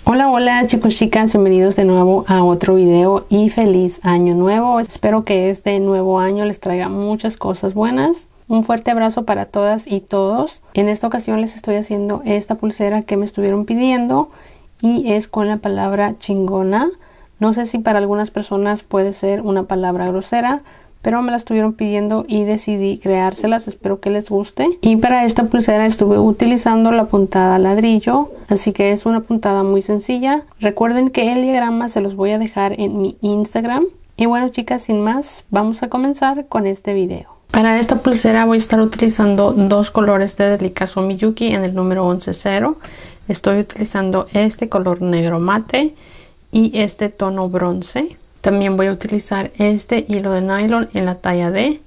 Hola, hola chicos, chicas, bienvenidos de nuevo a otro video y feliz año nuevo. Espero que este nuevo año les traiga muchas cosas buenas. Un fuerte abrazo para todas y todos. En esta ocasión les estoy haciendo esta pulsera que me estuvieron pidiendo y es con la palabra chingona. No sé si para algunas personas puede ser una palabra grosera, pero me la estuvieron pidiendo y decidí creárselas. Espero que les guste. Y para esta pulsera estuve utilizando la puntada ladrillo, así que es una puntada muy sencilla. Recuerden que el diagrama se los voy a dejar en mi Instagram. Y bueno chicas, sin más, vamos a comenzar con este video. Para esta pulsera voy a estar utilizando dos colores de Delicazo Miyuki en el número 11-0. Estoy utilizando este color negro mate y este tono bronce. También voy a utilizar este hilo de nylon en la talla D.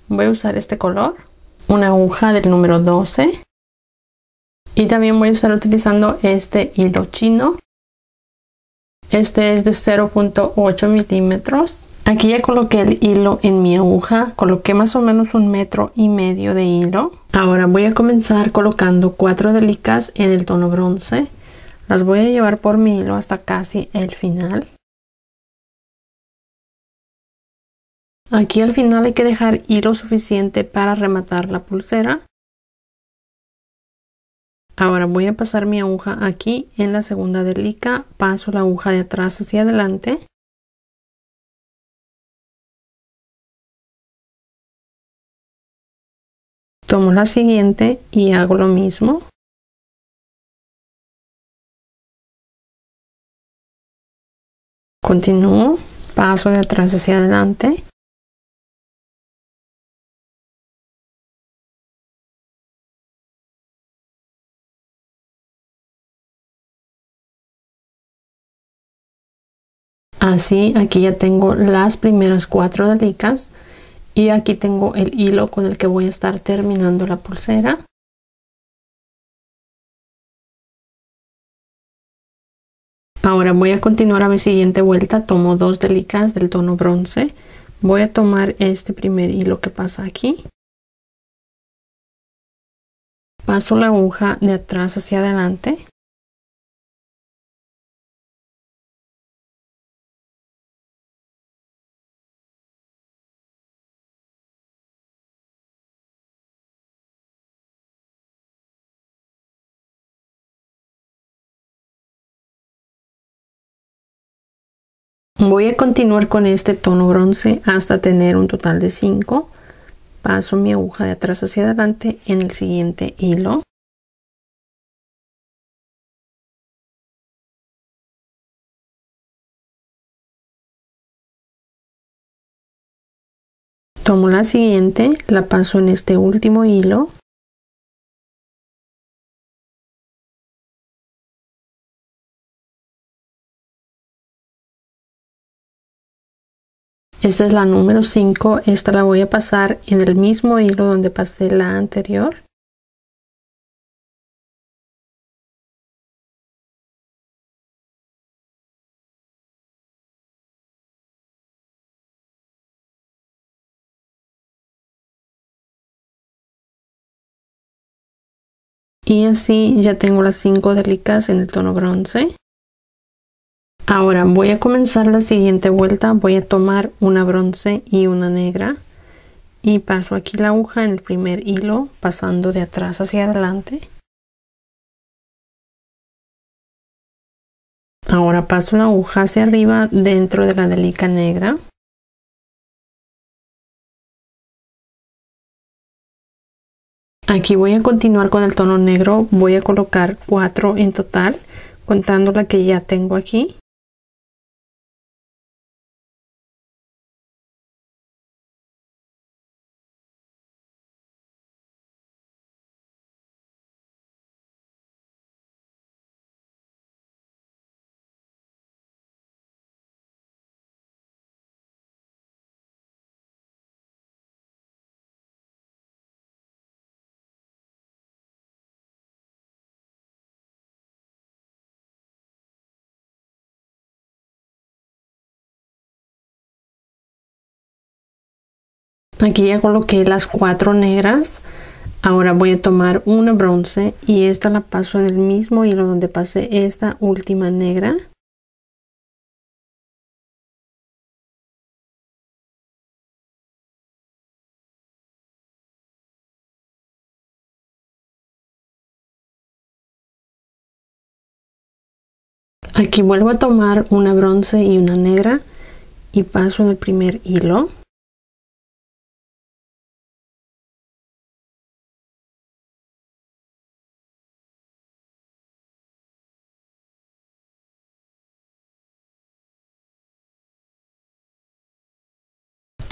Voy a usar este color, una aguja del número 12. Y también voy a estar utilizando este hilo chino. Este es de 0.8 milímetros. Aquí ya coloqué el hilo en mi aguja. Coloqué más o menos 1,5 metros de hilo. Ahora voy a comenzar colocando 4 delicas en el tono bronce. Las voy a llevar por mi hilo hasta casi el final. Aquí al final hay que dejar hilo suficiente para rematar la pulsera. Ahora voy a pasar mi aguja aquí en la segunda delica, paso la aguja de atrás hacia adelante. Tomo la siguiente y hago lo mismo. Continúo, paso de atrás hacia adelante. Así, aquí ya tengo las primeras 4 delicas y aquí tengo el hilo con el que voy a estar terminando la pulsera. Ahora voy a continuar a mi siguiente vuelta. Tomo 2 delicas del tono bronce. Voy a tomar este primer hilo que pasa aquí. Paso la aguja de atrás hacia adelante. Voy a continuar con este tono bronce hasta tener un total de 5. Paso mi aguja de atrás hacia adelante en el siguiente hilo. Tomo la siguiente, la paso en este último hilo. Esta es la número 5, esta la voy a pasar en el mismo hilo donde pasé la anterior. Y así ya tengo las 5 delicas en el tono bronce. Ahora voy a comenzar la siguiente vuelta. Voy a tomar una bronce y una negra. Y paso aquí la aguja en el primer hilo, pasando de atrás hacia adelante. Ahora paso la aguja hacia arriba dentro de la delica negra. Aquí voy a continuar con el tono negro. Voy a colocar 4 en total, contando la que ya tengo aquí. Aquí ya coloqué las 4 negras. Ahora voy a tomar una bronce y esta la paso en el mismo hilo donde pasé esta última negra. Aquí vuelvo a tomar una bronce y una negra y paso en el primer hilo.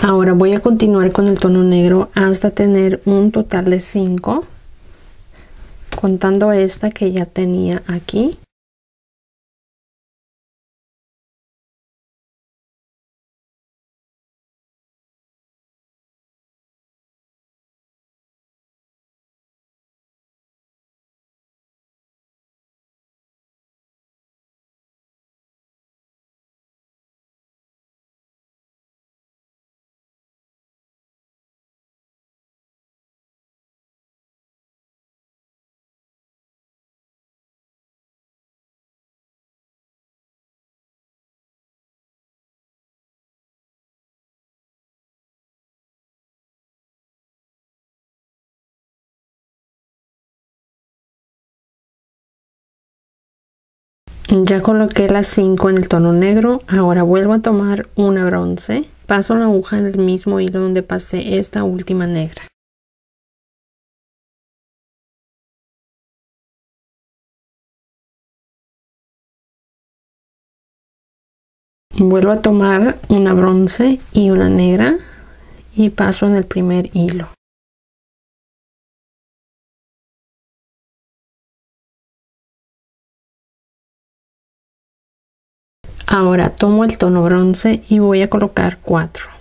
Ahora voy a continuar con el tono negro hasta tener un total de 5, contando esta que ya tenía aquí. Ya coloqué las 5 en el tono negro, ahora vuelvo a tomar una bronce, paso la aguja en el mismo hilo donde pasé esta última negra. Vuelvo a tomar una bronce y una negra y paso en el primer hilo. Ahora tomo el tono bronce y voy a colocar 4.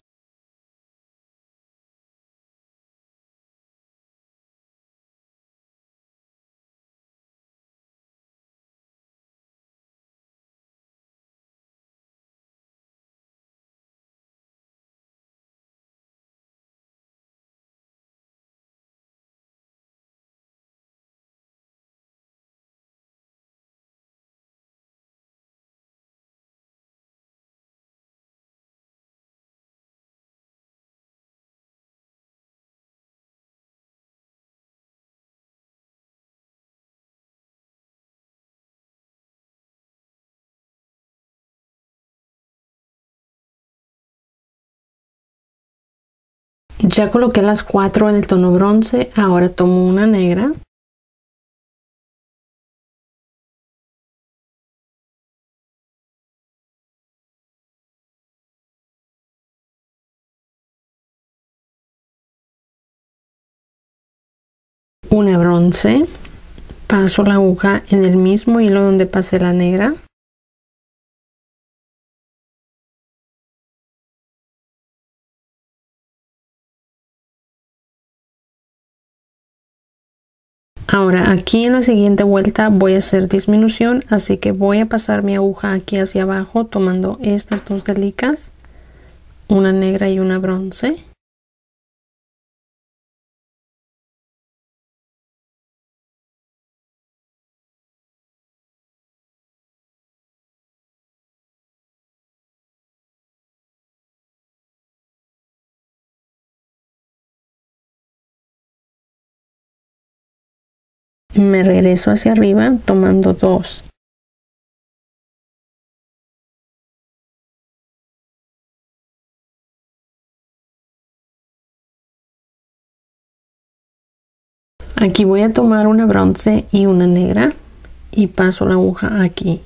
Ya coloqué las 4 en el tono bronce, ahora tomo una negra. Una bronce, paso la aguja en el mismo hilo donde pasé la negra. Ahora aquí en la siguiente vuelta voy a hacer disminución, así que voy a pasar mi aguja aquí hacia abajo tomando estas dos delicas, una negra y una bronce. Me regreso hacia arriba tomando 2. Aquí voy a tomar una bronce y una negra y paso la aguja aquí.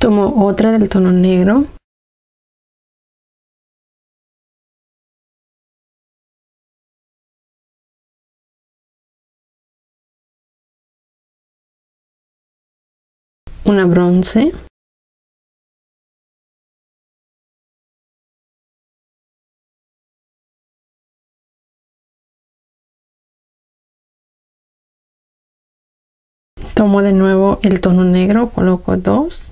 Tomo otra del tono negro. Una bronce. Tomo de nuevo el tono negro, coloco 2.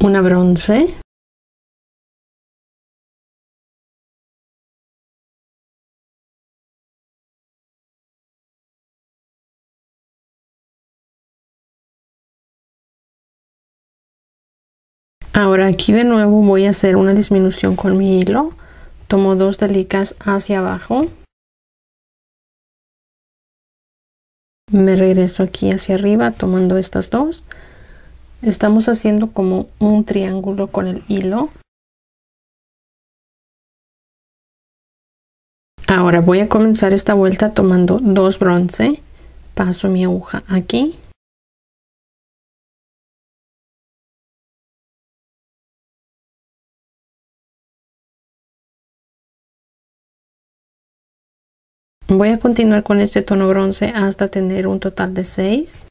Una bronce. Ahora aquí de nuevo voy a hacer una disminución con mi hilo. Tomo 2 delicas hacia abajo. Me regreso aquí hacia arriba tomando estas 2. Estamos haciendo como un triángulo con el hilo. Ahora voy a comenzar esta vuelta tomando 2 bronce. Paso mi aguja aquí. Voy a continuar con este tono bronce hasta tener un total de 6.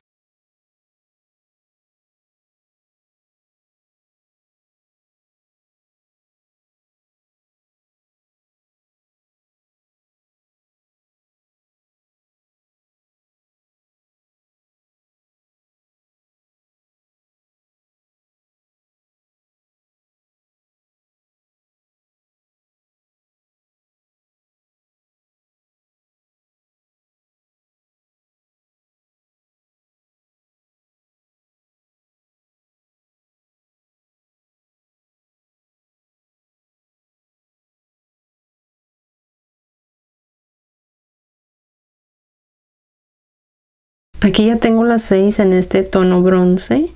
Aquí ya tengo las 6 en este tono bronce.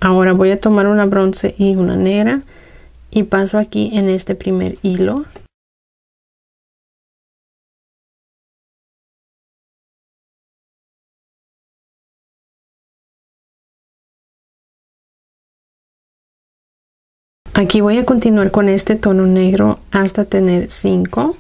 Ahora voy a tomar una bronce y una negra y paso aquí en este primer hilo. Aquí voy a continuar con este tono negro hasta tener 5.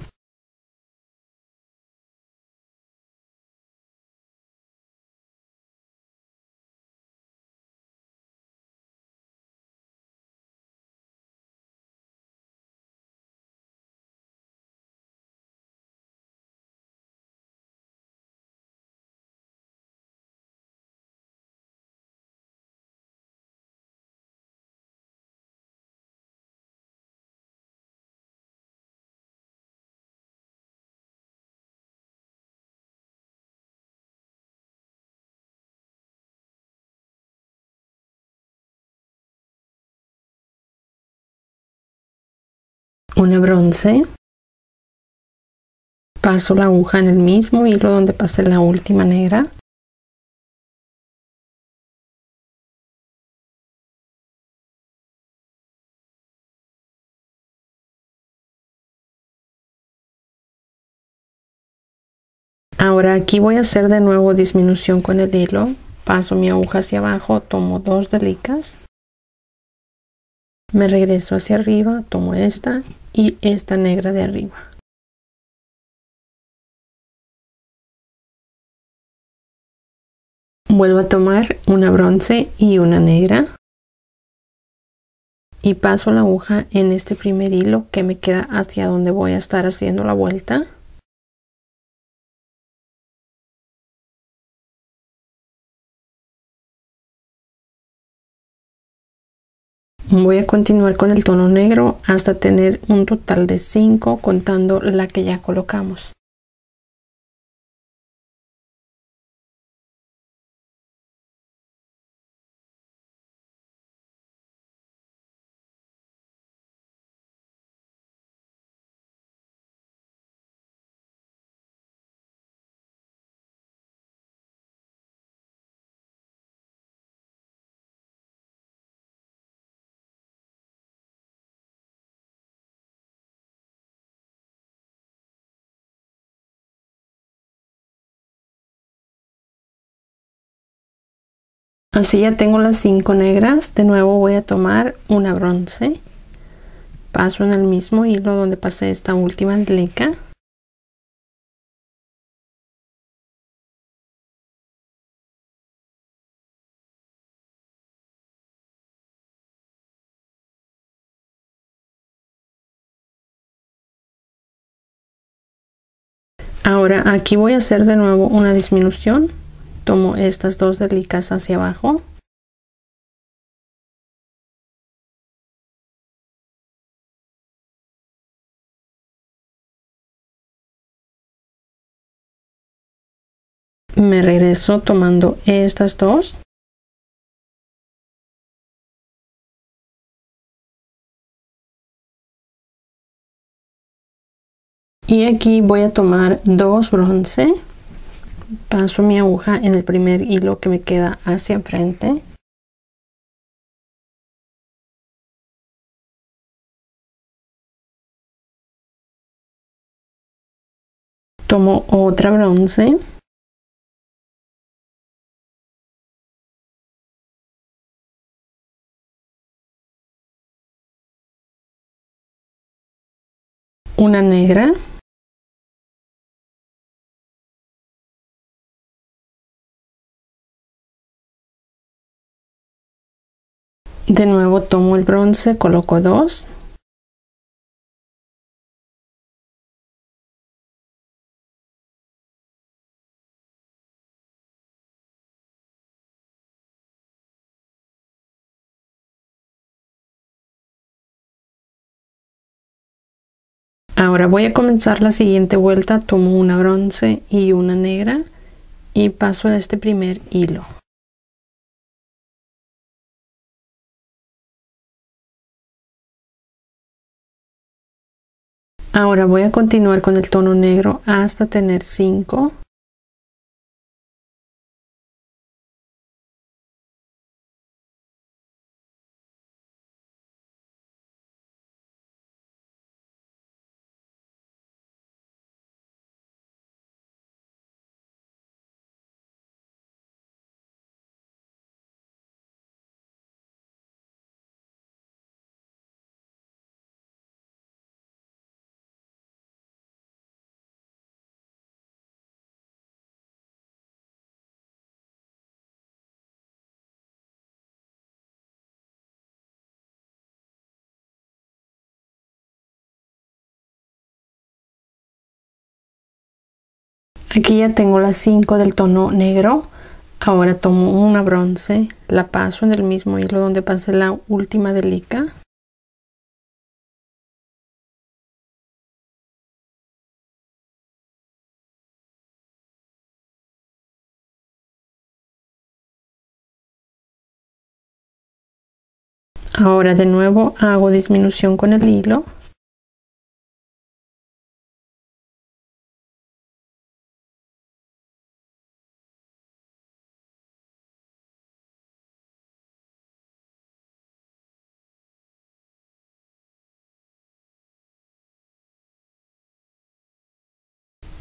Una bronce. Paso la aguja en el mismo hilo donde pasé la última negra. Ahora aquí voy a hacer de nuevo disminución con el hilo. Paso mi aguja hacia abajo, tomo 2 delicas. Me regreso hacia arriba, tomo esta y esta negra de arriba. Vuelvo a tomar una bronce y una negra. Y paso la aguja en este primer hilo que me queda hacia donde voy a estar haciendo la vuelta. Voy a continuar con el tono negro hasta tener un total de 5 contando la que ya colocamos. Así ya tengo las 5 negras. De nuevo voy a tomar una bronce. paso en el mismo hilo donde pasé esta última delica. Ahora aquí voy a hacer de nuevo una disminución. Tomo estas dos delicas hacia abajo. Me regreso tomando estas dos. Y aquí voy a tomar dos bronce. Paso mi aguja en el primer hilo que me queda hacia enfrente. Tomo otra bronce. Una negra. De nuevo tomo el bronce, coloco dos. Ahora voy a comenzar la siguiente vuelta. Tomo una bronce y una negra y paso de este primer hilo. Ahora voy a continuar con el tono negro hasta tener 5. Aquí ya tengo las 5 del tono negro. Ahora tomo una bronce, la paso en el mismo hilo donde pasé la última delica. Ahora de nuevo hago disminución con el hilo.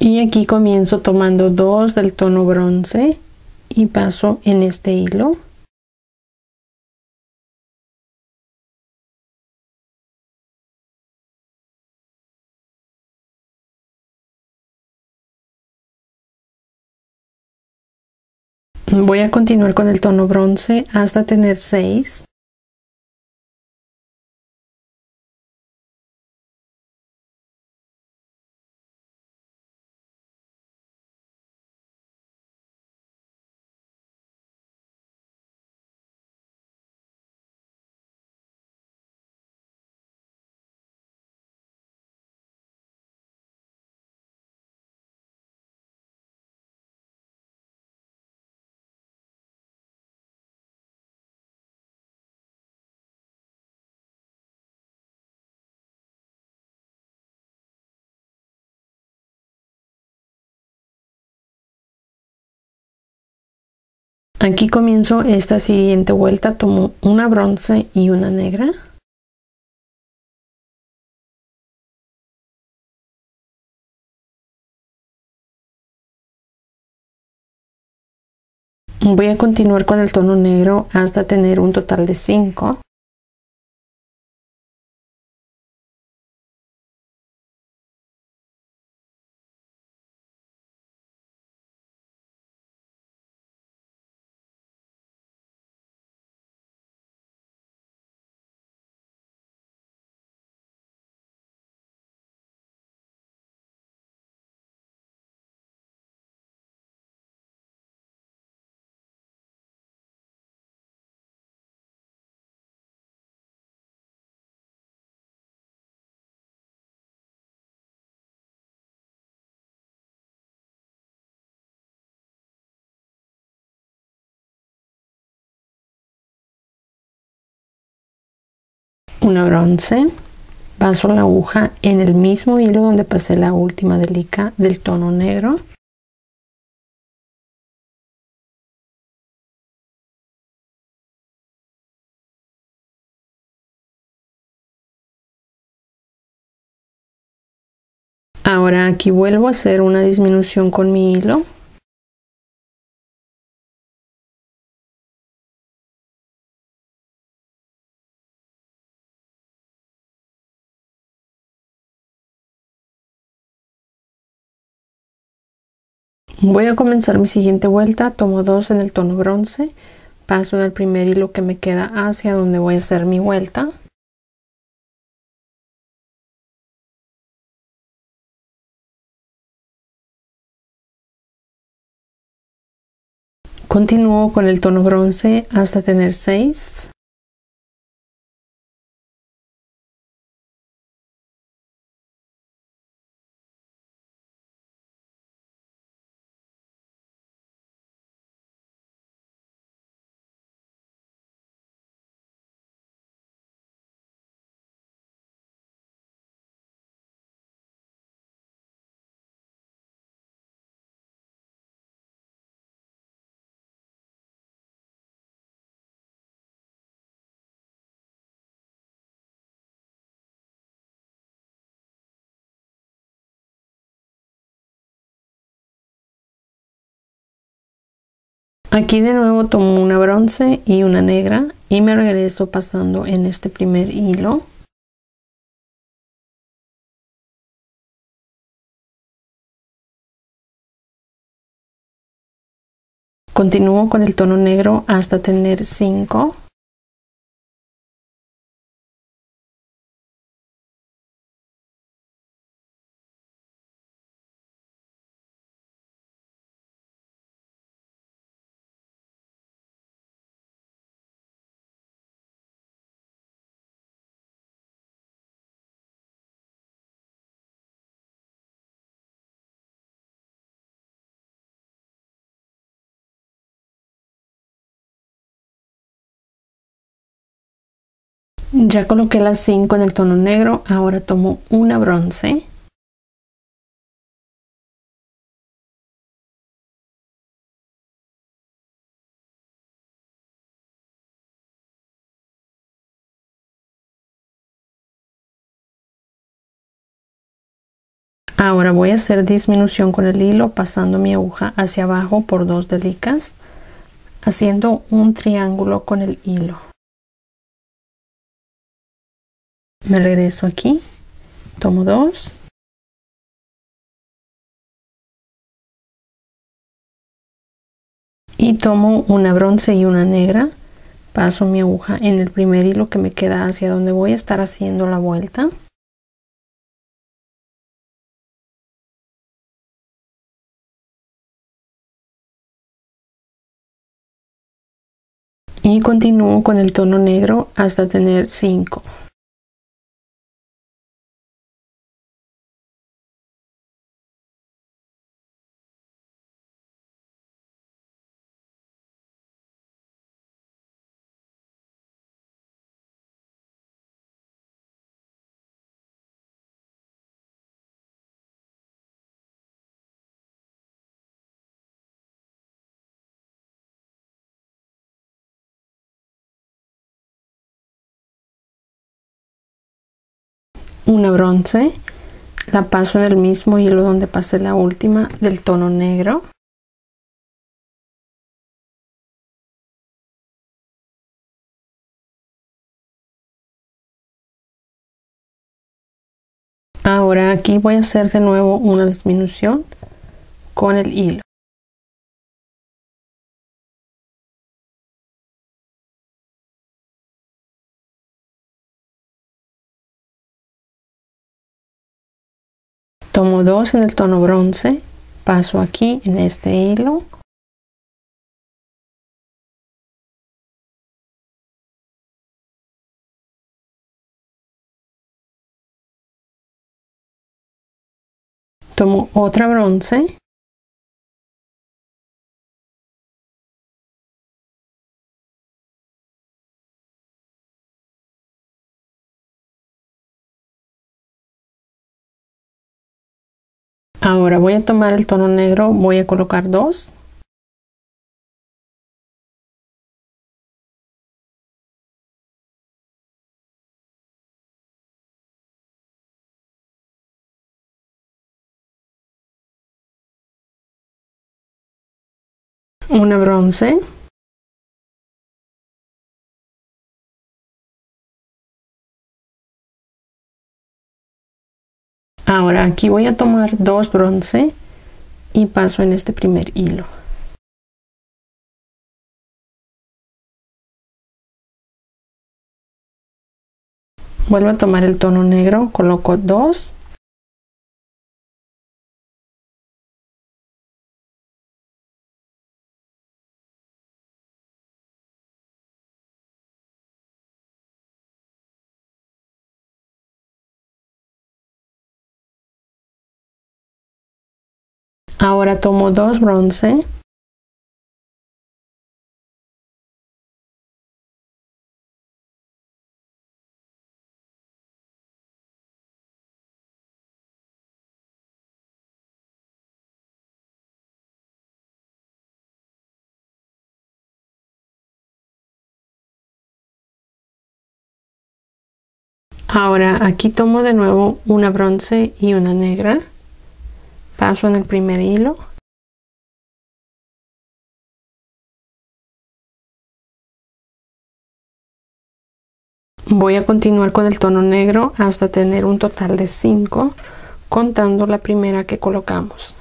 Y aquí comienzo tomando dos del tono bronce y paso en este hilo. Voy a continuar con el tono bronce hasta tener 6. Aquí comienzo esta siguiente vuelta, tomo una bronce y una negra. Voy a continuar con el tono negro hasta tener un total de 5. una bronce, paso la aguja en el mismo hilo donde pasé la última delica del tono negro. Ahora aquí vuelvo a hacer una disminución con mi hilo. Voy a comenzar mi siguiente vuelta, tomo 2 en el tono bronce, paso en el primer hilo que me queda hacia donde voy a hacer mi vuelta. Continúo con el tono bronce hasta tener 6. Aquí de nuevo tomo una bronce y una negra y me regreso pasando en este primer hilo. Continúo con el tono negro hasta tener 5. Ya coloqué las 5 en el tono negro, ahora tomo una bronce. Ahora voy a hacer disminución con el hilo pasando mi aguja hacia abajo por 2 delicas, haciendo un triángulo con el hilo. Me regreso aquí, tomo 2. Y tomo una bronce y una negra, paso mi aguja en el primer hilo que me queda hacia donde voy a estar haciendo la vuelta. Y continúo con el tono negro hasta tener 5. Una bronce, la paso en el mismo hilo donde pasé la última del tono negro. Ahora aquí voy a hacer de nuevo una disminución con el hilo. Tomo 2 en el tono bronce, paso aquí en este hilo. Tomo otra bronce. Ahora voy a tomar el tono negro, voy a colocar 2. Una bronce. Ahora aquí voy a tomar 2 bronce y paso en este primer hilo. Vuelvo a tomar el tono negro, coloco 2. Ahora tomo 2 bronce. Ahora aquí tomo de nuevo una bronce y una negra. Paso en el primer hilo. Voy a continuar con el tono negro hasta tener un total de 5, contando la primera que colocamos.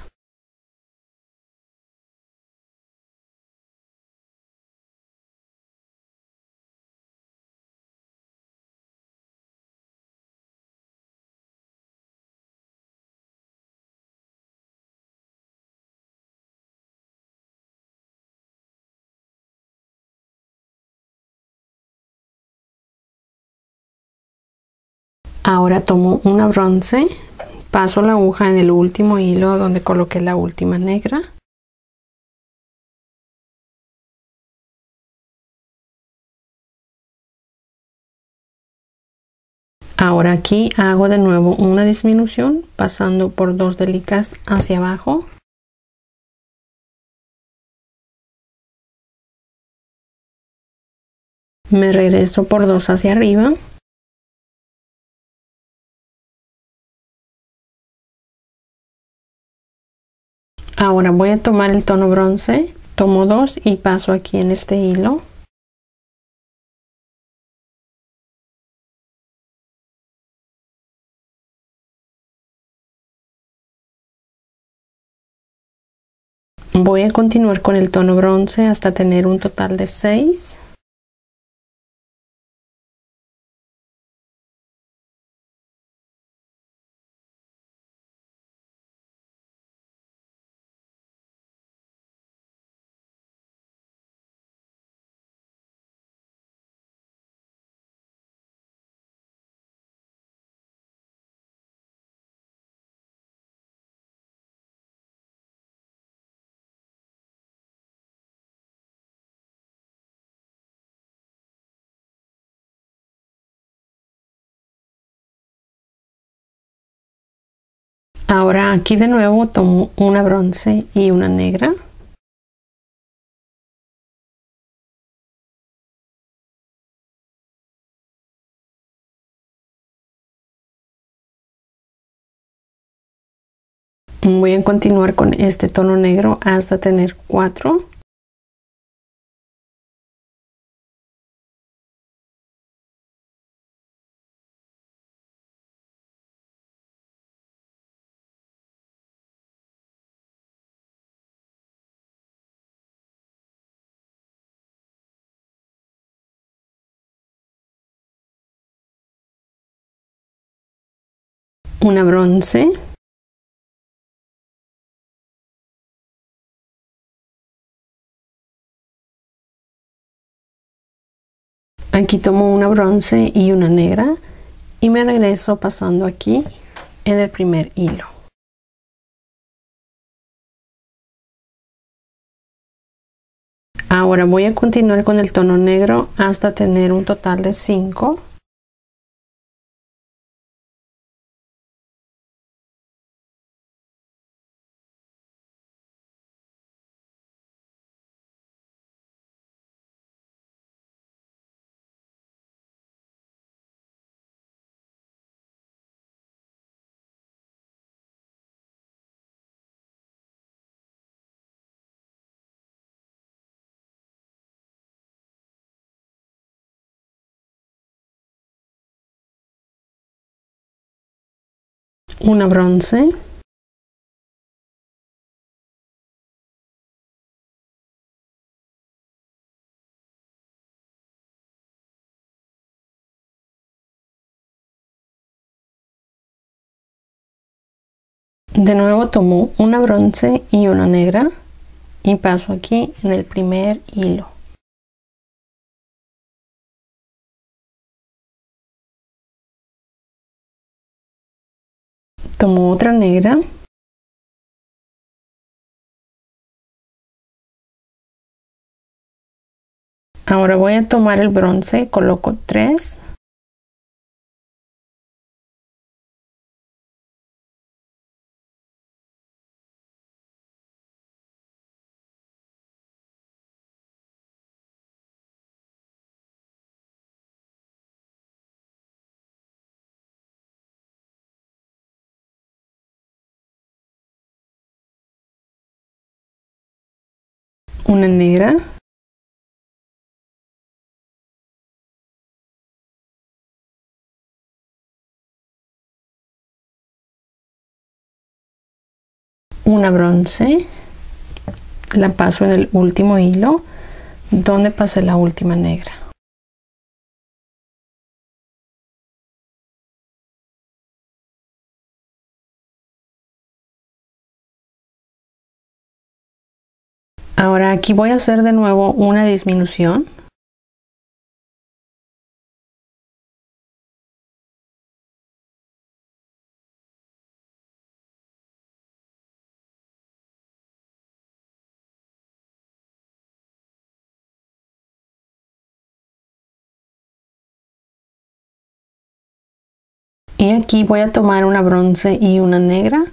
Ahora tomo una bronce, paso la aguja en el último hilo donde coloqué la última negra. Ahora aquí hago de nuevo una disminución pasando por 2 delicas hacia abajo. Me regreso por 2 hacia arriba. Ahora voy a tomar el tono bronce, tomo 2 y paso aquí en este hilo. Voy a continuar con el tono bronce hasta tener un total de 6. Ahora aquí de nuevo tomo una bronce y una negra. Voy a continuar con este tono negro hasta tener 4. Una bronce. Aquí tomo una bronce y una negra y me regreso pasando aquí en el primer hilo. Ahora voy a continuar con el tono negro hasta tener un total de 5. una bronce, de nuevo tomo una bronce y una negra y paso aquí en el primer hilo. Tomo otra negra, ahora voy a tomar el bronce, coloco 3, una negra, una bronce, la paso en el último hilo donde pasé la última negra. Ahora aquí voy a hacer de nuevo una disminución. Y aquí voy a tomar una bronce y una negra.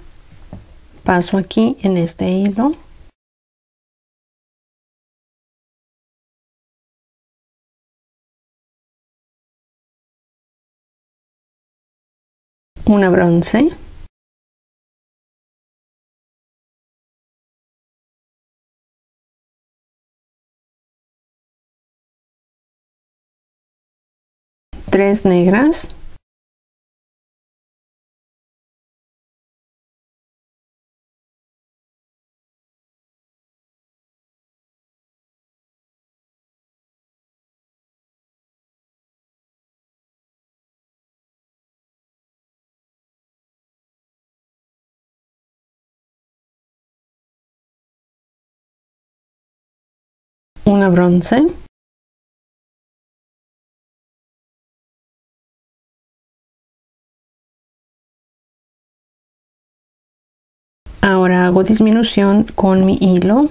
Paso aquí en este hilo. Una bronce. Tres negras. Una bronce. Ahora hago disminución con mi hilo.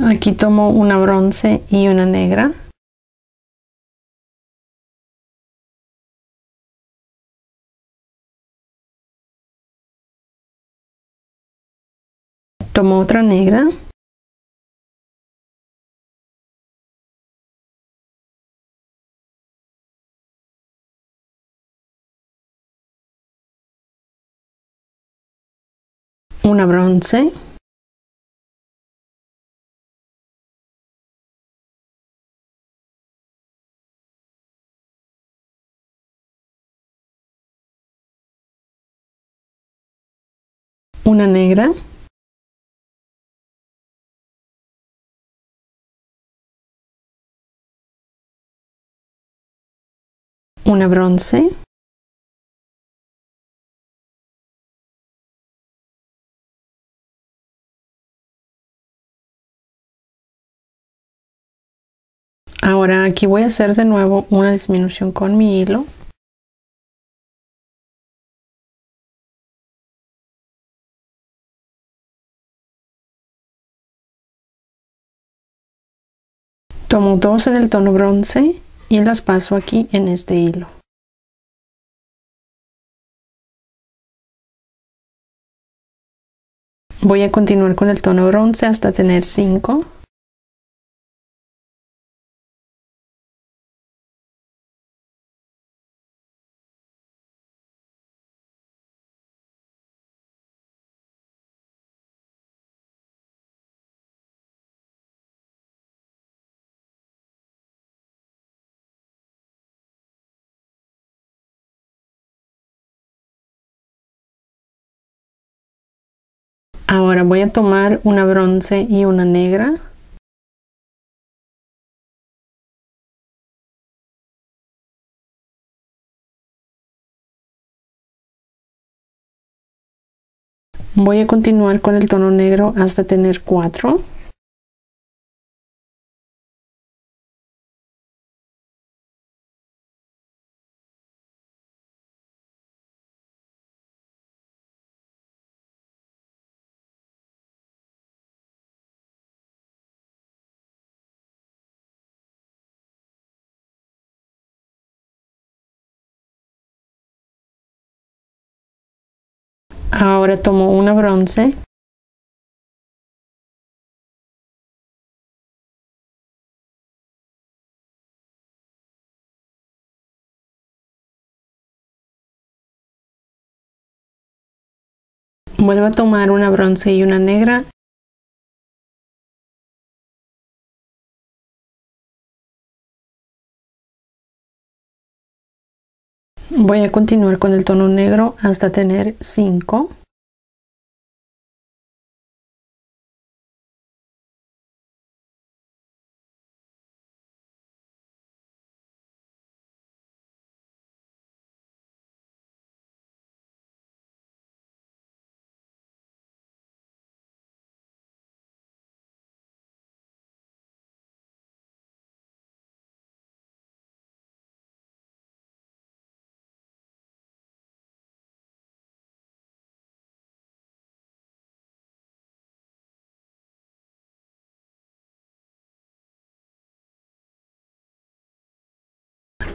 Aquí tomo una bronce y una negra. Tomo otra negra. Una bronce. Una negra. Una bronce. Ahora aquí voy a hacer de nuevo una disminución con mi hilo. Tomo 12 del tono bronce y las paso aquí en este hilo. Voy a continuar con el tono bronce hasta tener 5. voy a tomar una bronce y una negra. Voy a continuar con el tono negro hasta tener 4. Ahora tomo una bronce. Vuelvo a tomar una bronce y una negra. Voy a continuar con el tono negro hasta tener 5.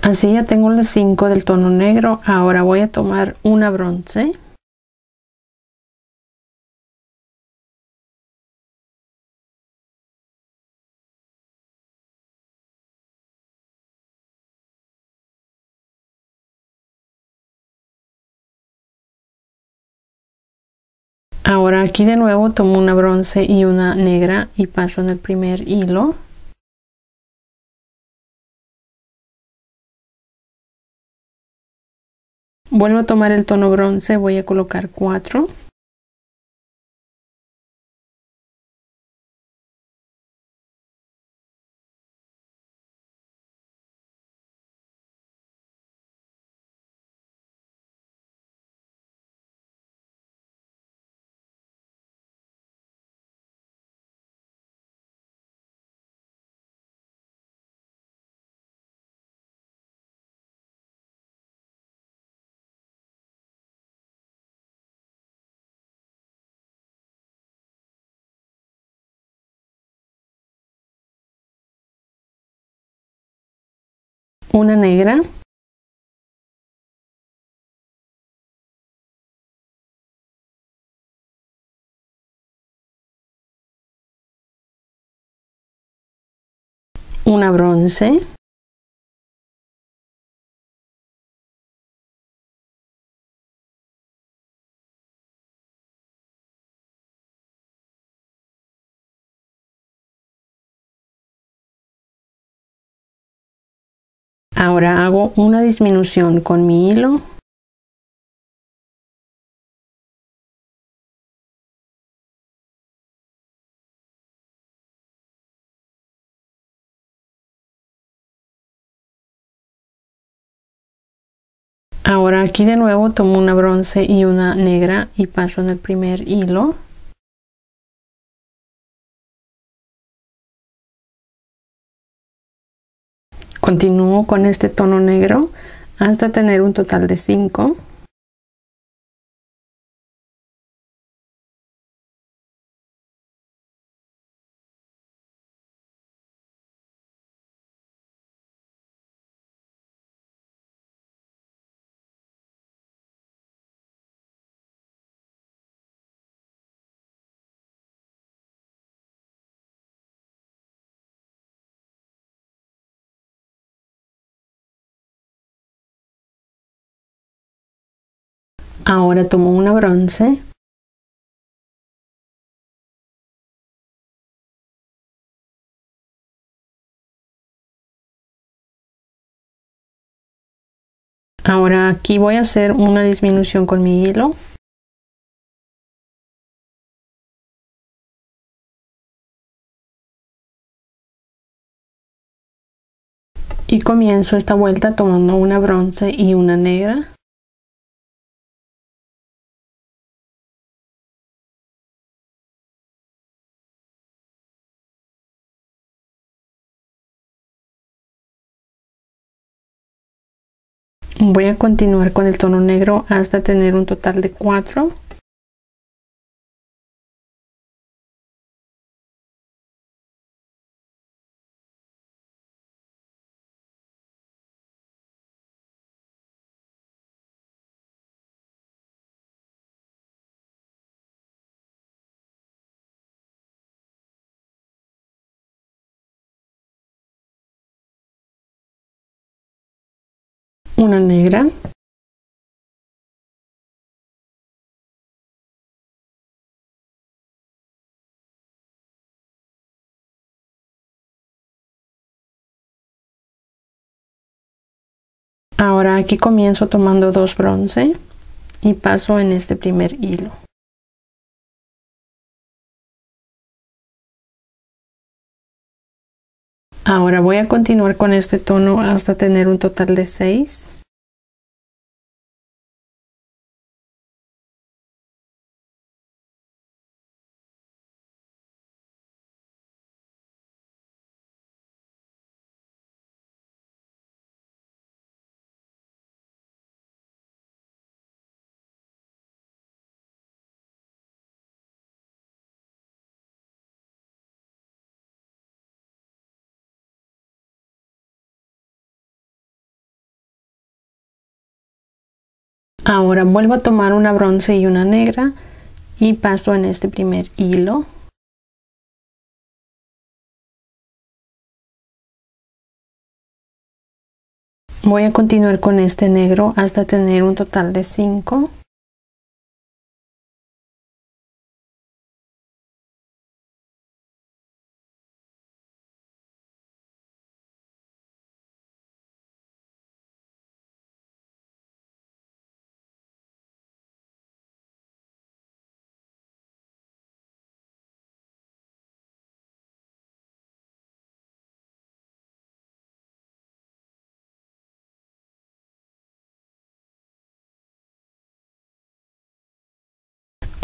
Así ya tengo las 5 del tono negro. Ahora voy a tomar una bronce. Ahora aquí de nuevo tomo una bronce y una negra y paso en el primer hilo. Vuelvo a tomar el tono bronce, voy a colocar 4. Una negra. Una bronce. Ahora hago una disminución con mi hilo. Ahora aquí de nuevo tomo una bronce y una negra y paso en el primer hilo. Continúo con este tono negro hasta tener un total de 5. Ahora tomo una bronce. Ahora aquí voy a hacer una disminución con mi hilo. Y comienzo esta vuelta tomando una bronce y una negra. Voy a continuar con el tono negro hasta tener un total de 4. Una negra. Ahora aquí comienzo tomando 2 bronce y paso en este primer hilo. Ahora voy a continuar con este tono hasta tener un total de 6. Ahora vuelvo a tomar una bronce y una negra y paso en este primer hilo. Voy a continuar con este negro hasta tener un total de 5.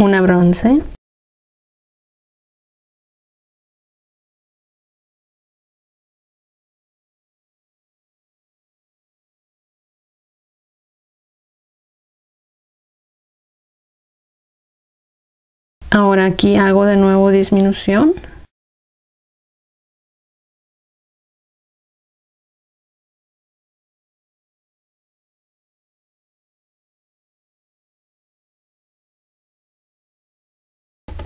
Una bronce. Ahora aquí hago de nuevo disminución.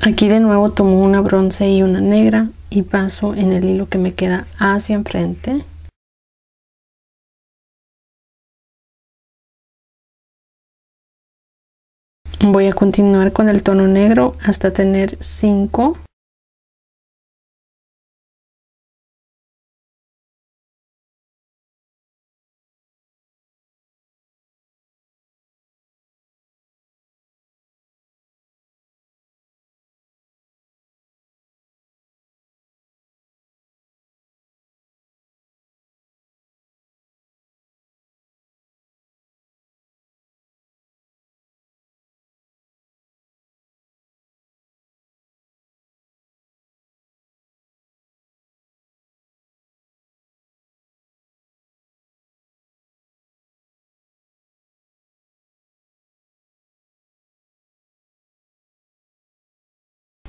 Aquí de nuevo tomo una bronce y una negra y paso en el hilo que me queda hacia enfrente. Voy a continuar con el tono negro hasta tener 5.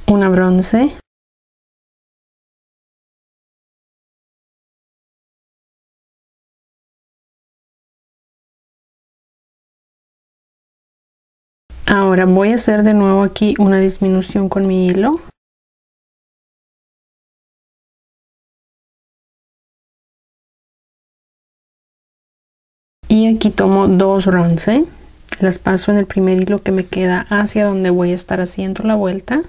Una bronce. Ahora voy a hacer de nuevo aquí una disminución con mi hilo. Y aquí tomo 2 bronce. Las paso en el primer hilo que me queda hacia donde voy a estar haciendo la vuelta.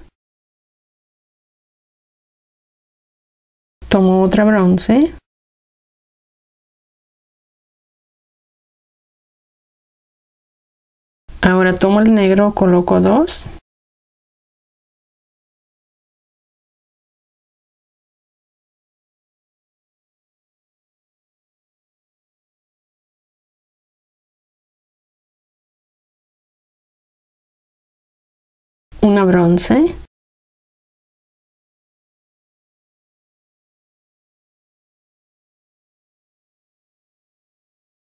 Tomo otra bronce. Ahora tomo el negro, coloco 2. una bronce,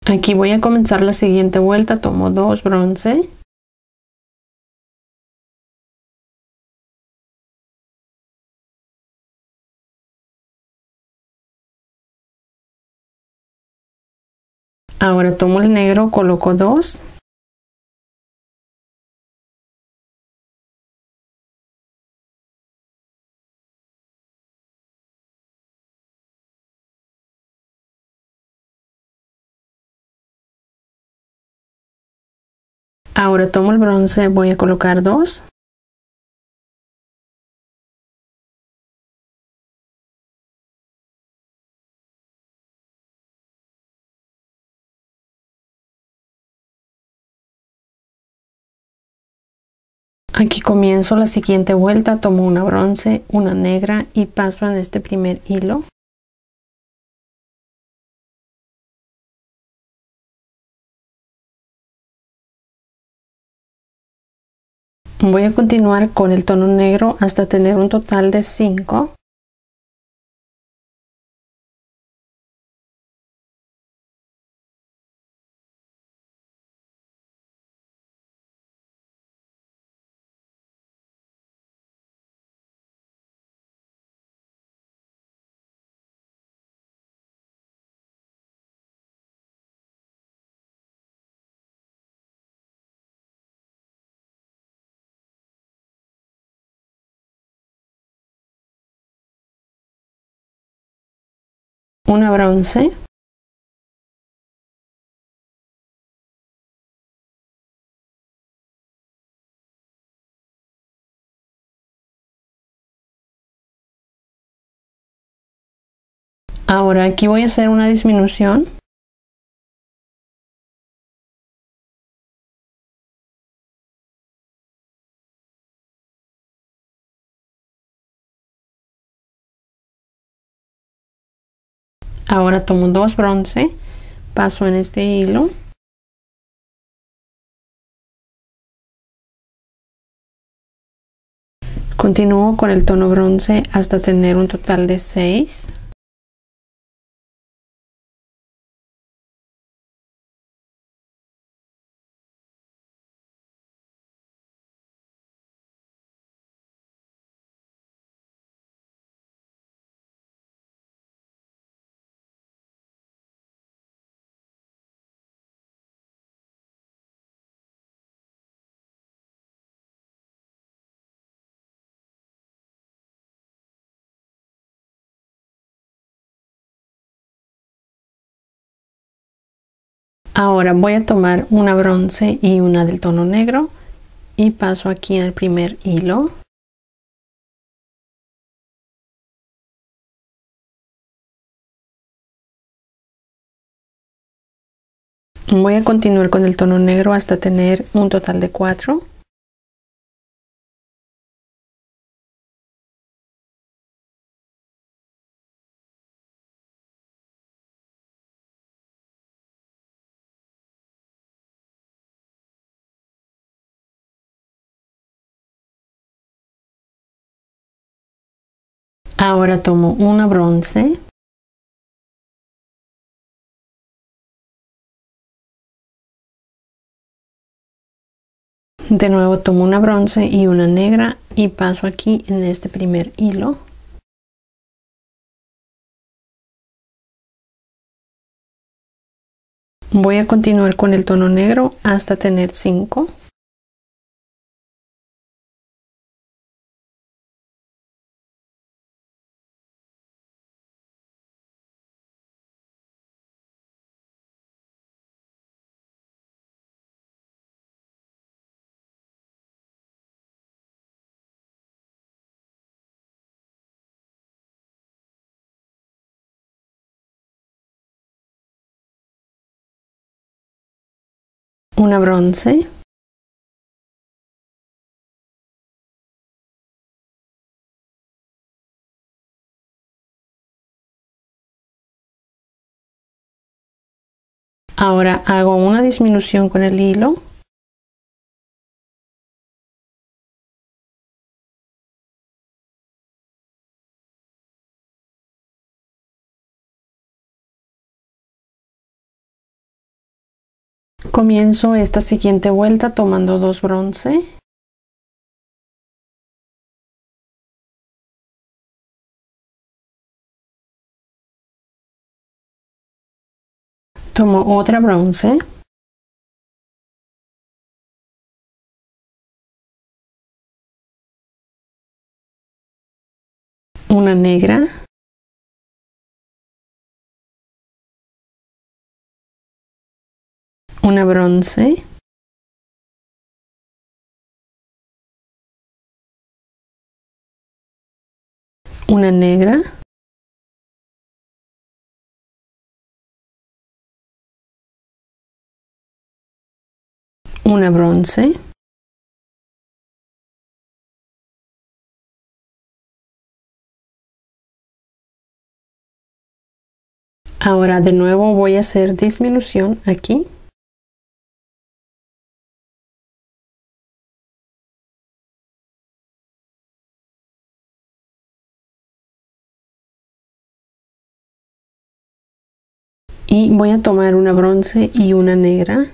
aquí voy a comenzar la siguiente vuelta. Tomo 2 bronce, ahora tomo el negro, coloco 2, ahora tomo el bronce, voy a colocar 2, aquí comienzo la siguiente vuelta. Tomo una bronce, una negra y paso en este primer hilo. Voy a continuar con el tono negro hasta tener un total de 5. Una bronce, ahora aquí voy a hacer una disminución. Ahora tomo 2 bronce, paso en este hilo. Continúo con el tono bronce hasta tener un total de 6. Ahora voy a tomar una bronce y una del tono negro y paso aquí en el primer hilo. Voy a continuar con el tono negro hasta tener un total de 4. Ahora tomo una bronce, de nuevo tomo una bronce y una negra y paso aquí en este primer hilo. Voy a continuar con el tono negro hasta tener 5. Una bronce, ahora hago una disminución con el hilo Comienzo esta siguiente vuelta tomando 2 bronce. Tomo otra bronce. Una negra. Una bronce. Una negra. Una bronce. Ahora de nuevo voy a hacer disminución aquí. Y voy a tomar una bronce y una negra.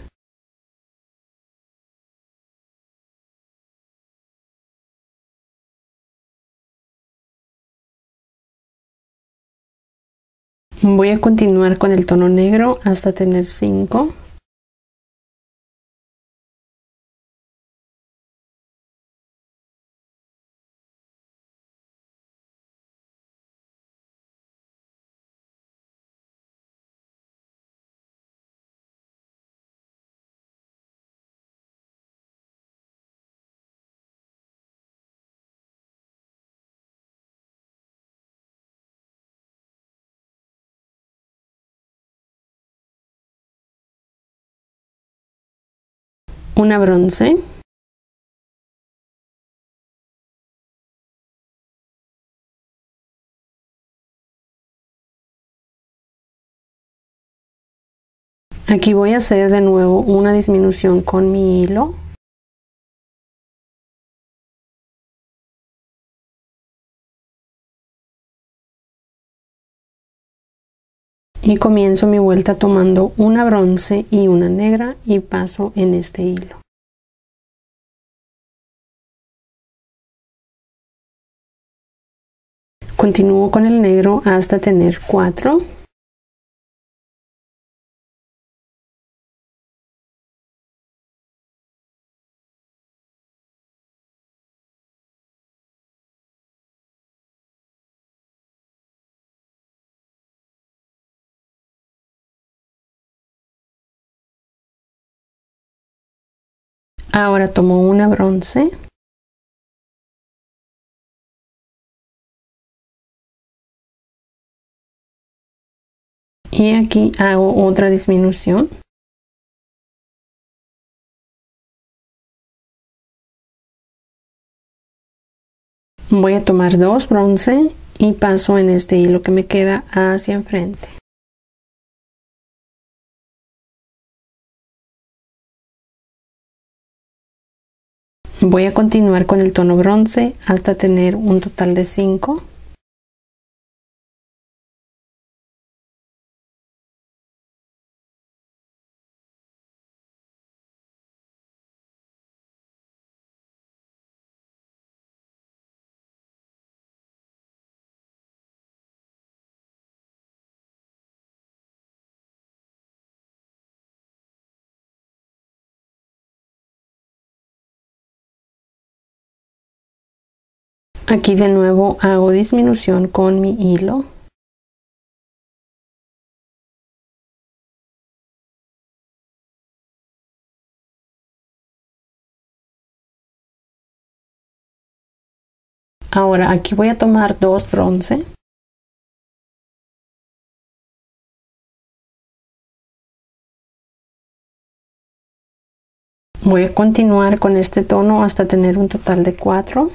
Voy a continuar con el tono negro hasta tener 5. Una bronce. Aquí voy a hacer de nuevo una disminución con mi hilo. Y comienzo mi vuelta tomando una bronce y una negra y paso en este hilo. Continúo con el negro hasta tener 4. Ahora tomo una bronce. Y aquí hago otra disminución. Voy a tomar 2 bronce y paso en este hilo que me queda hacia enfrente. Voy a continuar con el tono bronce hasta tener un total de 5. Aquí de nuevo hago disminución con mi hilo. Ahora aquí voy a tomar 2 bronce. Voy a continuar con este tono hasta tener un total de 4.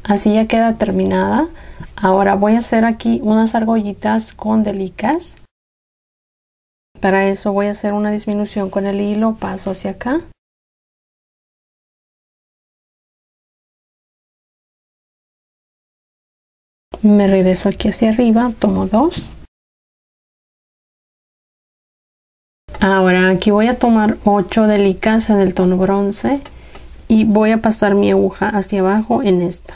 Así ya queda terminada. Ahora voy a hacer aquí unas argollitas con delicas. Para eso voy a hacer una disminución con el hilo, paso hacia acá. Me regreso aquí hacia arriba, tomo 2. Ahora aquí voy a tomar 8 delicas en el tono bronce y voy a pasar mi aguja hacia abajo en esta.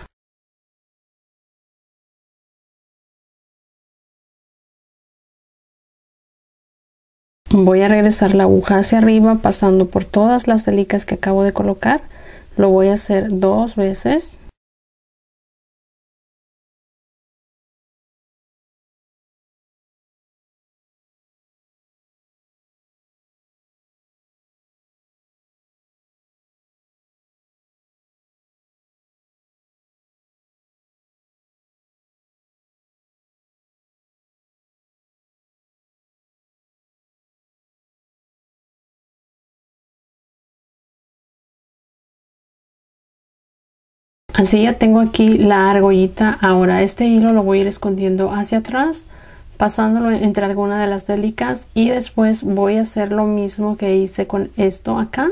Voy a regresar la aguja hacia arriba pasando por todas las delicas que acabo de colocar. Lo voy a hacer 2 veces. Así ya tengo aquí la argollita. Ahora este hilo lo voy a ir escondiendo hacia atrás, pasándolo entre alguna de las delicas, y después voy a hacer lo mismo que hice con esto acá.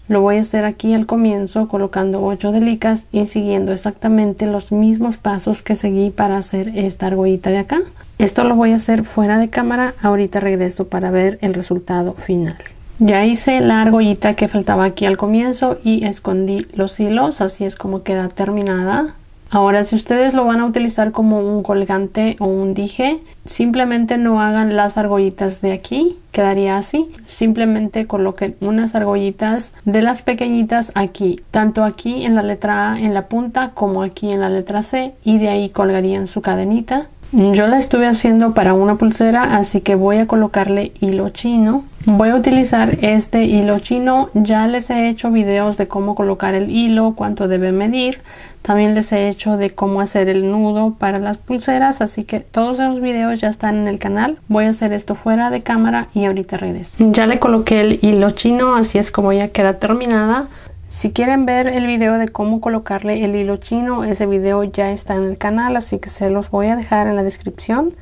Lo voy a hacer aquí al comienzo colocando 8 delicas y siguiendo exactamente los mismos pasos que seguí para hacer esta argollita de acá. Esto lo voy a hacer fuera de cámara. Ahorita regreso para ver el resultado final. Ya hice la argollita que faltaba aquí al comienzo y escondí los hilos, así es como queda terminada. Ahora, si ustedes lo van a utilizar como un colgante o un dije, simplemente no hagan las argollitas de aquí, quedaría así. Simplemente coloquen unas argollitas de las pequeñitas aquí, tanto aquí en la letra A en la punta como aquí en la letra C, y de ahí colgarían su cadenita. Yo la estuve haciendo para una pulsera, así que voy a colocarle hilo chino. Voy a utilizar este hilo chino. Ya les he hecho videos de cómo colocar el hilo, cuánto debe medir. También les he hecho de cómo hacer el nudo para las pulseras, así que todos esos videos ya están en el canal. Voy a hacer esto fuera de cámara y ahorita regreso. Ya le coloqué el hilo chino, así es como ya queda terminada. Si quieren ver el video de cómo colocarle el hilo chino, ese video ya está en el canal, así que se los voy a dejar en la descripción.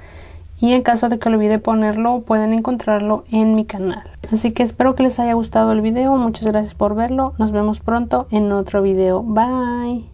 Y en caso de que olvide ponerlo, pueden encontrarlo en mi canal. Así que espero que les haya gustado el video. Muchas gracias por verlo. Nos vemos pronto en otro video. Bye.